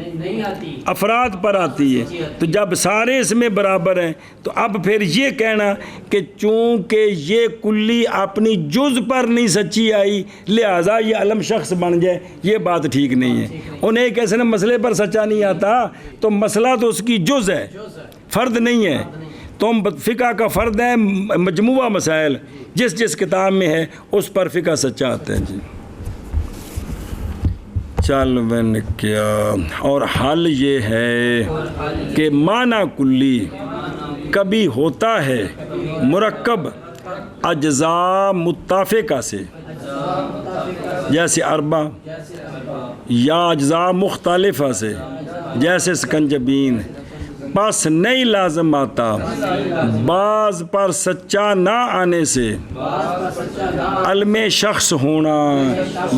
S1: افراد پر آتی ہے، تو جب سارے اس میں برابر ہیں تو اب پھر یہ کہنا کہ چونکہ یہ کلی اپنی جز پر نہیں سچی آئی لہٰذا یہ علم شخص بن جائے، یہ بات ٹھیک نہیں ہے۔ انہیں کیسے نا مسئلے پر سچا نہیں آتا تو مسئلہ تو اس کی جز ہے، فرد نہیں ہے، تم فقہ کا فرد ہے، مجموعہ مسائل جس کتاب میں ہے اس پر فقہ سچا آتا ہے جی۔ چل میں نے کیا، اور حل یہ ہے کہ معنی کلی کبھی ہوتا ہے مرکب اجزاء متفقہ سے، جیسے اربع، یا اجزاء مختلفہ سے، جیسے سکنجبین، پس نہیں لازم آتا بعض پر سچا نہ آنے سے علم شخص ہونا،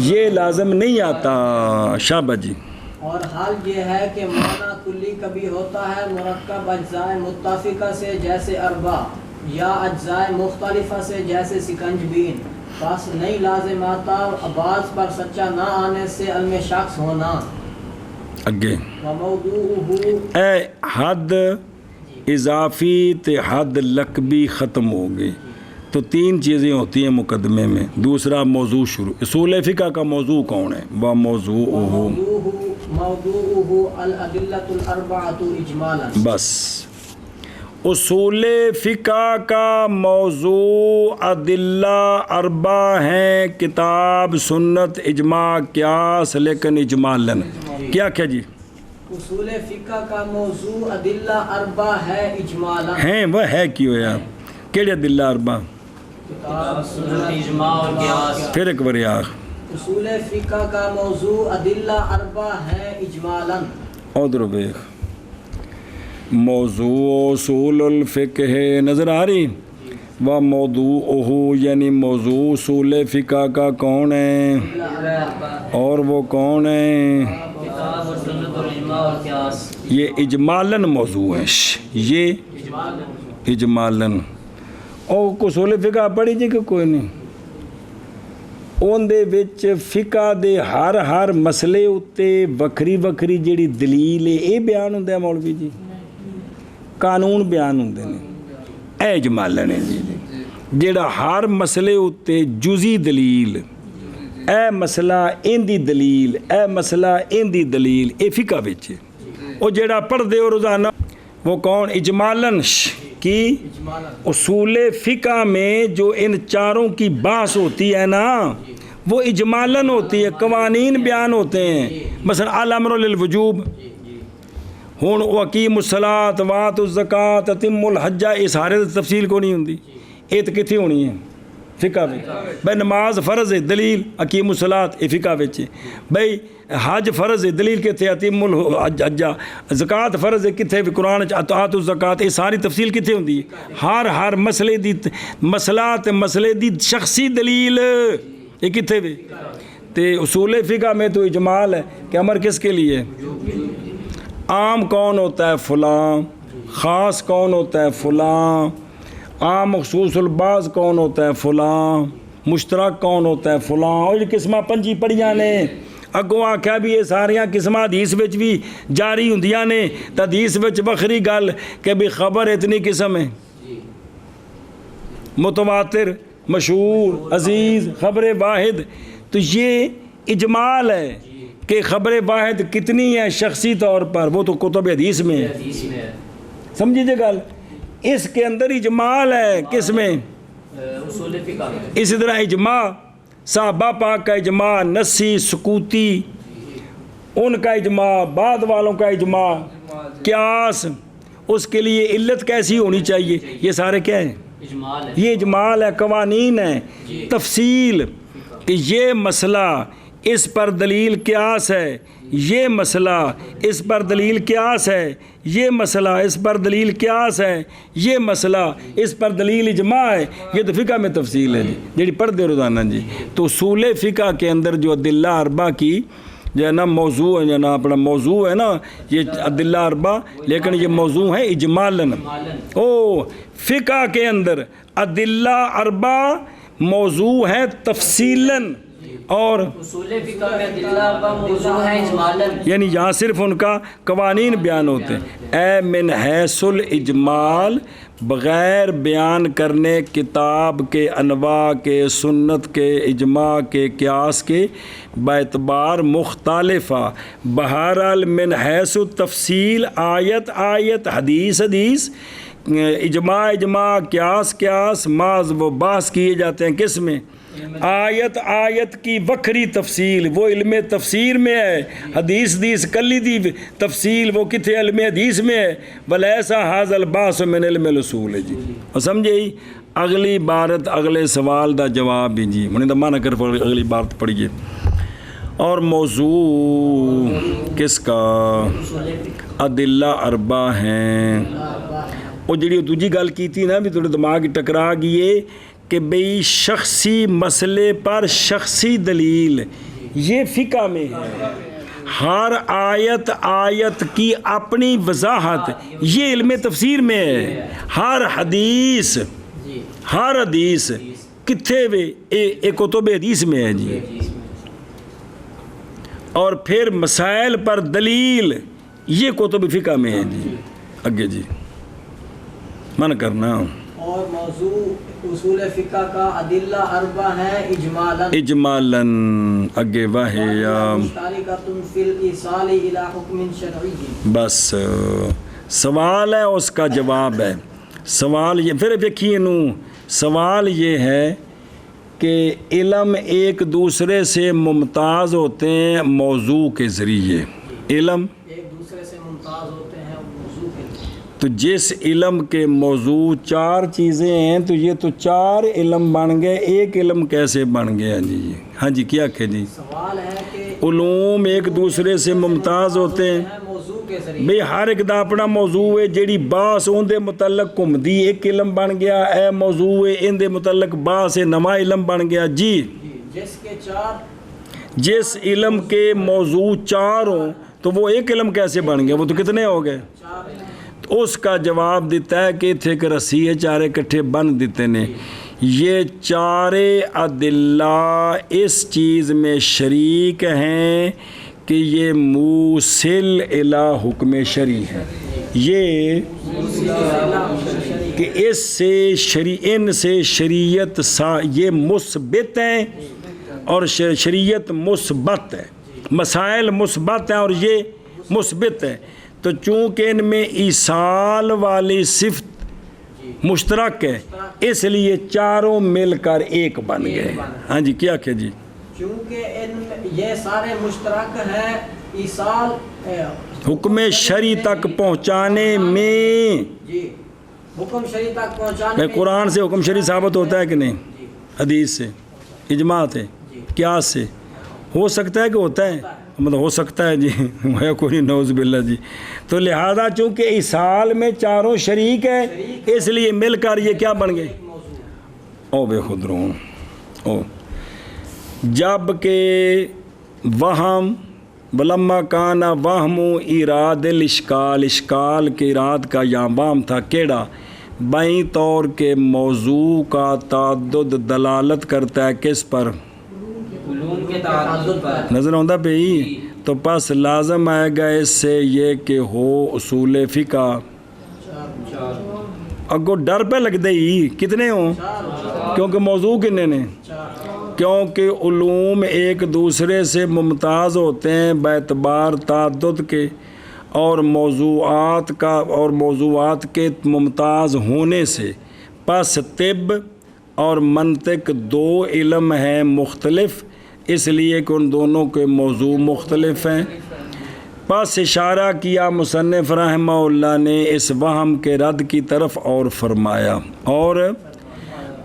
S1: یہ لازم نہیں آتا۔ شابہ جی۔
S2: اور حال یہ ہے کہ معنی کلی کبھی ہوتا ہے مرکب اجزاء متفقہ سے جیسے اربع، یا اجزاء مختلفہ سے جیسے سکنجبین، پس نہیں لازم آتا بعض پر سچا نہ آنے سے علم شخص ہونا۔
S1: اگے اے حد اضافی تے حد لقبی ختم ہو گئی، تو تین چیزیں ہوتی ہیں مقدمے میں۔ دوسرا موضوع شروع، اصول فقہ کا موضوع کون ہے؟ وہ موضوعہ
S2: الادلۃ الاربعۃ اجمالا،
S1: بس اصول فقہ کا موضوع ادلہ اربع ہیں، کتاب سنت اجماع قیاس، لیکن اجمالاً کیا جی؟
S2: اصول فقہ کا موضوع ادلہ اربع ہے اجمالاً،
S1: ہیں وہ ہے کیوں یار؟ کیڑے ادلہ اربع؟
S2: کتاب سنت اجماع اور قیاس۔
S1: پھر ایک بار یار،
S2: اصول فقہ کا موضوع ادلہ اربع ہے اجمالاً۔
S1: ادھر دیکھ، موضوع اصول الفقہ ہے، نظر آ رہی؟ وہ موضوعہ یعنی موضوع اصول فقہ کا کون ہے؟ اور وہ کون ہے؟
S2: کتاب اور سنت اور اجماع اور قیاس۔
S1: یہ اجمالاً موضوع ہے، یہ اجمالاً، ਉਹ ਉਸੂਲ ਫਿਕਾ ਪੜ੍ਹੀ ਜੀ ਕਿ ਕੋਈ ਨਹੀਂ? ਉਹਦੇ ਵਿੱਚ ਫਿਕਾ ਦੇ ਹਰ ਮਸਲੇ ਉੱਤੇ ਵੱਖਰੀ ਵੱਖਰੀ ਜਿਹੜੀ ਦਲੀਲ ਹੈ ਇਹ ਬਿਆਨ ਹੁੰਦਾ ਮੌਲਵੀ ਜੀ, ਕਾਨੂੰਨ ਬਿਆਨ ਹੁੰਦੇ ਨੇ, ਇਹ ਇਜਮਾਲਨ ਹੈ ਜੀ। ਜਿਹੜਾ ਹਰ ਮਸਲੇ ਉੱਤੇ ਜੁਜ਼ੀ ਦਲੀਲ, ਇਹ ਮਸਲਾ ਇਹਦੀ ਦਲੀਲ, ਇਹ ਮਸਲਾ ਇਹਦੀ ਦਲੀਲ, ਇਹ ਫਿਕਾ ਵਿੱਚ ਹੈ। وہ جڑا پڑھ دے ہو روزانہ وہ کون؟ اجمالاً کی اصول فقہ میں جو ان چاروں کی بحث ہوتی ہے نا وہ اجمالاً ہوتی ہے، قوانین بیان ہوتے ہیں، مثلا الامر للوجوب، ہوں وقیم الصلاۃ وات الزکات اتم الحج، یہ سارے تفصیل کو نہیں ہوتی، یہ تو کتنے ہونی ہے؟ فقہ میں بھائی نماز فرض ہے، دلیل اقیم الصلاۃ، یہ فقہ وچ بھائی حج فرض ہے، دلیل کتنے؟ اتم الحج، زکات فرض ہے کتنے؟ قرآن آت الزکات، یہ ساری تفصیل کتنے ہوتی ہے؟ ہر مسئلے دی مسئلہ تے مسئلے دی شخصی دلیل یہ کتنے وے؟ تے اصول فقہ میں تو اجمال ہے کہ امر کس کے لیے؟ عام کون ہوتا ہے؟ فلاں، خاص کون ہوتا ہے؟ فلاں، عام مخصوص البعض کون ہوتا ہے؟ فلاں، مشترک کون ہوتا ہے؟ فلاں، اور یہ قسمہ پنجی پڑھیاں نے اگوں آخیا بھی یہ ساریاں قسمہ حدیث وچ بھی جاری ہوندیاں نے، تو حدیث وچ بخری گل کہ بھی خبر اتنی قسم ہے، متواتر، مشہور، عزیز، خبر واحد، تو یہ اجمال ہے کہ خبر واحد کتنی ہے شخصی طور پر، وہ تو کتب حدیث میں ہے، سمجھیے گل، اس کے اندر اجمال ہے کس میں؟
S2: اصول فقہ میں۔
S1: اسی طرح اجماع، صحابہ پاک کا اجماع، نسی، سکوتی، ان کا اجماع، بعد والوں کا اجماع، قیاس، اس کے لیے علت کیسی ہونی چاہیے، یہ سارے کیا ہیں؟
S2: اجمال ہے،
S1: یہ اجمال ہے، قوانین ہیں، تفصیل کہ یہ مسئلہ اس پر دلیل قیاس ہے، یہ مسئلہ اس پر دلیل قیاس ہے، یہ مسئلہ اس پر دلیل قیاس ہے، یہ مسئلہ اس پر دلیل اجماع ہے، یہ تو فقہ میں تفصیل ہے جی، جیڑی پڑھ دے روزانہ جی۔ تو اصول فقہ کے اندر جو ادلہ اربع کی جو ہے نا موضوع ہے، جو نا اپنا موضوع ہے نا یہ ادلہ اربع، لیکن یہ موضوع ہے اجمالاً۔ او فقہ کے اندر ادلہ اربع موضوع ہے تفصیلاً، اور
S2: اصول فقہ میں ادلہ اربع موضوع ہے اجمالاً،
S1: یعنی یہاں صرف ان کا قوانین بیان ہوتے ہیں۔ اے من حیث الاجمال، بغیر بیان کرنے کتاب کے، انواع کے، سنت کے، اجماع کے، قیاس کے، باعتبار مختلفہ، بہرحال من حیث التفصیل، آیت آیت، حدیث حدیث، اجماع اجماع، قیاس قیاس، معاذ و بحث کیے جاتے ہیں کس میں؟ آیت آیت کی وکھری تفصیل وہ علم تفسیر میں ہے، حدیث حدیث کلی دی تفصیل وہ کتنے علم حدیث میں ہے، ولیسا ھذا الباس من علم الاصول ہے جی۔ اور سمجھے ہی اگلی بارت اگلے سوال دا جواب بھی جی، انہیں تو مانا کر اگلی بارت پڑھیے۔ اور موضوع کس کا؟ ادلہ اربع ہیں۔ وہ جڑی دوجی گل کی تھی نا بھی تھوڑے دماغ ٹکرا گئی کہ بھئی شخصی مسئلے پر شخصی دلیل، یہ فقہ میں ہے، ہر آیت آیت کی اپنی وضاحت، یہ علم تفسیر میں ہے، ہر حدیث کتھے وے ایک کتب حدیث میں ہے جی، اور پھر مسائل پر دلیل یہ کتب فقہ میں ہے جی۔ آگے جی من کرنا۔
S2: اور موضوع اصول فقہ کا ادلہ اربع ہے اجمالاً،
S1: اجمالاً، آگے واہیا
S2: مشترکۃ فی الایصال الی حکم شرعی۔
S1: بس سوال ہے اس کا جواب ہے۔ سوال یہ پھر دیکھیے نو، سوال یہ ہے کہ علم ایک دوسرے سے ممتاز ہوتے ہیں موضوع کے ذریعے، علم
S2: ایک دوسرے سے ممتاز ہوتے ہیں موضوع کے لیے،
S1: تو جس علم کے موضوع چار چیزیں ہیں تو یہ تو چار علم بن گئے، ایک علم کیسے بن گیا جی؟ ہاں جی کیا کہ جی
S2: سوال ہے کہ
S1: علوم ایک دوسرے سے ممتاز ہوتے ہیں
S2: موضوع کے ذریعے،
S1: بھئی ہر ایک دا اپنا موضوع ہے، جیڑی باس ان دے متعلق گھومدی ایک علم بن گیا، اے موضوع ہے ان دے متعلق باس ہے نواں علم بن گیا جی۔
S2: جس کے چار،
S1: جس علم کے موضوع چار ہوں تو وہ ایک علم کیسے بن گیا؟ وہ تو کتنے ہو گئے؟ تو اس کا جواب دیتا ہے کہ اتنے ایک رسی ہے چارے کٹھے بن دیتے نے یہ چارے ادلہ اس چیز میں شریک ہیں کہ یہ موصل الی حکم شرعی ہے یہ کہ اس سے ان سے شریعت یہ مثبت ہیں اور شریعت مثبت ہے مسائل مثبت ہیں اور یہ مثبت ہے تو چونکہ ان میں ایصال والی صفت مشترک ہے اس لیے چاروں مل کر ایک بن گئے ہاں جی کیا کہ جی
S2: چونکہ یہ سارے مشترک ہیں ایصال
S1: حکم شرعی تک پہنچانے میں
S2: جی حکم شرعی تک پہنچانے
S1: میں قرآن سے حکم شرعی ثابت ہوتا ہے کہ نہیں حدیث سے اجماع سے قیاس سے ہو سکتا ہے کہ ہوتا ہے مطلب ہو سکتا ہے جی ہے کوئی نعوذ باللہ جی تو لہذا چونکہ ایصال میں چاروں شریک ہے اس لیے مل کر یہ کیا بن گئے او بے خود رو او جب کہ وہم ولما کانا وہم اراد الاشکال اشکال کے اراد کا یہاں وہم تھا کیڑا بائیں طور کے موضوع کا تعدد دلالت کرتا ہے کس پر نظر آندہ پہ ہی تو پس لازم آئے گا اس سے یہ کہ ہو اصول فقہ اگو ڈر پہ لگ دے ہی کتنے ہوں کیونکہ موضوع کتنے نے کیونکہ علوم ایک دوسرے سے ممتاز ہوتے ہیں باعتبار تعدد کے اور موضوعات کے ممتاز ہونے سے پس طب اور منطق دو علم ہیں مختلف اس لیے کہ ان دونوں کے موضوع مختلف ہیں پس اشارہ کیا مصنف رحمہ اللہ نے اس وہم کے رد کی طرف اور فرمایا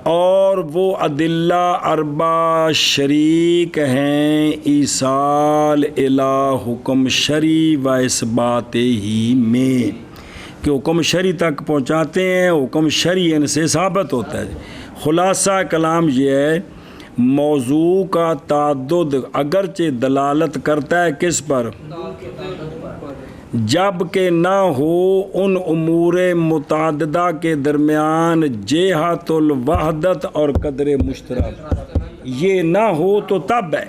S1: اور وہ ادلہ اربع شریک ہیں ایصال الی حکم شرعی و اثبات ہی میں کہ حکم شرعی تک پہنچاتے ہیں حکم شرعی ان سے ثابت ہوتا ہے خلاصہ کلام یہ ہے موضوع کا تعدد اگرچہ دلالت کرتا ہے کس پر جب کہ نہ ہو ان امور متعددہ کے درمیان جہت الوحدت اور قدر مشترک یہ نہ ہو تو تب ہے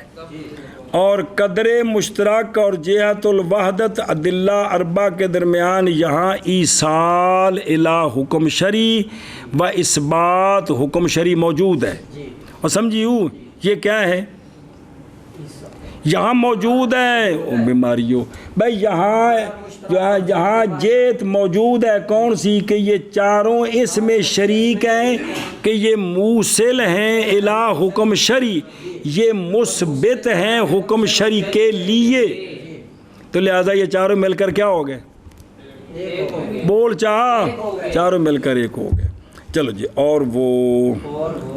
S1: اور قدر مشترک اور جہت الوحدت ادلہ اربع کے درمیان یہاں ایصال الی حکم شرعی و اثبات حکم شرعی موجود ہے اور سمجھیو یہ کیا ہے یہاں موجود ہے بیماریوں بھائی یہاں جیت موجود ہے کون سی کہ یہ چاروں اس میں شریک ہیں کہ یہ موصل ہیں الی حکم شرعی یہ مثبت ہیں حکم شرعی کے لیے تو لہذا یہ چاروں مل کر کیا ہو گئے بول چاروں مل کر ایک ہو گئے چلو جی اور وہ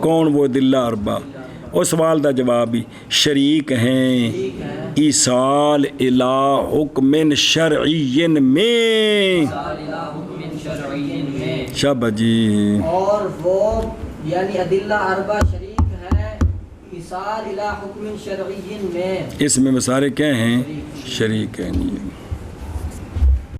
S1: کون وہ ادلہ اربع اس سوال کا جواب بھی شریک ہیں ایصال الی حکم شرعی میں شب جی
S2: اور وہ یعنی ادلہ اربع شریک ہیں ایصال الی حکم شرعی میں
S1: اس میں سارے کیا ہیں شریک ہیں